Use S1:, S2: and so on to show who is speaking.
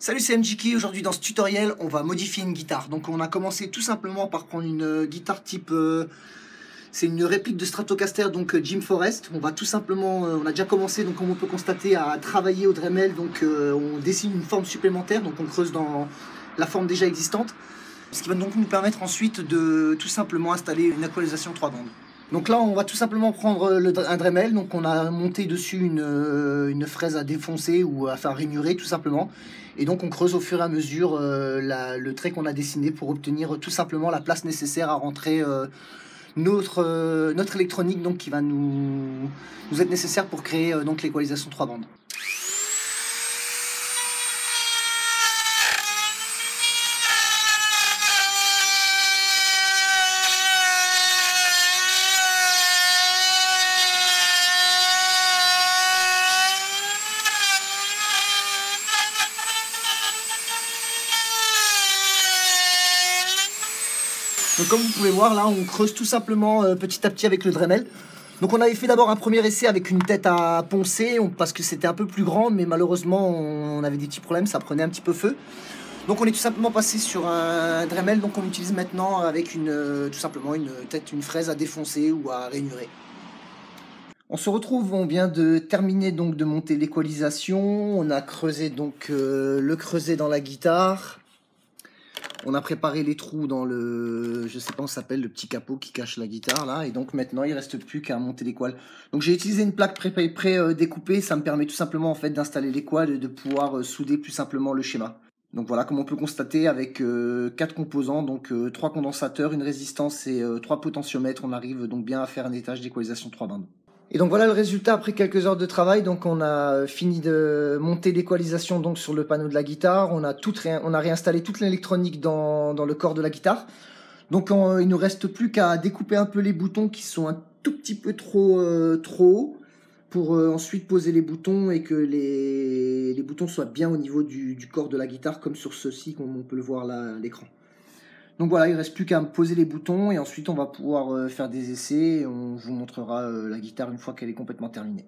S1: Salut, c'est MJK. Aujourd'hui dans ce tutoriel on va modifier une guitare. Donc on a commencé tout simplement par prendre une guitare type c'est une réplique de Stratocaster, donc Jim Forrest. On va tout simplement, on a déjà commencé, donc comme on peut constater, à travailler au Dremel. Donc on dessine une forme supplémentaire, donc on creuse dans la forme déjà existante, ce qui va donc nous permettre ensuite de tout simplement installer une équalisation 3 bandes. Donc là, on va tout simplement prendre un Dremel. Donc on a monté dessus une fraise à défoncer ou à faire rainurer tout simplement. Et donc on creuse au fur et à mesure le trait qu'on a dessiné pour obtenir tout simplement la place nécessaire à rentrer notre électronique, donc qui va nous être nécessaire pour créer donc l'équalisation 3 bandes. Donc comme vous pouvez voir là, on creuse tout simplement petit à petit avec le Dremel. Donc on avait fait d'abord un premier essai avec une tête à poncer parce que c'était un peu plus grand, mais malheureusement on avait des petits problèmes, ça prenait un petit peu feu. Donc on est tout simplement passé sur un Dremel, donc on utilise maintenant avec tout simplement une fraise à défoncer ou à rainurer. On se retrouve, on vient de terminer donc de monter l'équalisation. On a creusé donc le creuset dans la guitare. On a préparé les trous dans le, je sais pas comment ça s'appelle, le petit capot qui cache la guitare là. Et donc maintenant il reste plus qu'à monter les coils. Donc j'ai utilisé une plaque pré-découpée. Ça me permet tout simplement en fait d'installer les coils et de pouvoir souder plus simplement le schéma. Donc voilà, comme on peut constater, avec 4 composants, donc 3 condensateurs, une résistance et 3 potentiomètres, on arrive donc bien à faire un étage d'équalisation 3 bandes. Et donc voilà le résultat après quelques heures de travail. Donc on a fini de monter l'équalisation donc sur le panneau de la guitare. On a réinstallé toute l'électronique dans le corps de la guitare. Donc il nous reste plus qu'à découper un peu les boutons qui sont un tout petit peu trop hauts pour ensuite poser les boutons et que les boutons soient bien au niveau du corps de la guitare, comme sur ceci, comme on peut le voir là à l'écran. Donc voilà, il ne reste plus qu'à poser les boutons et ensuite on va pouvoir faire des essais et on vous montrera la guitare une fois qu'elle est complètement terminée.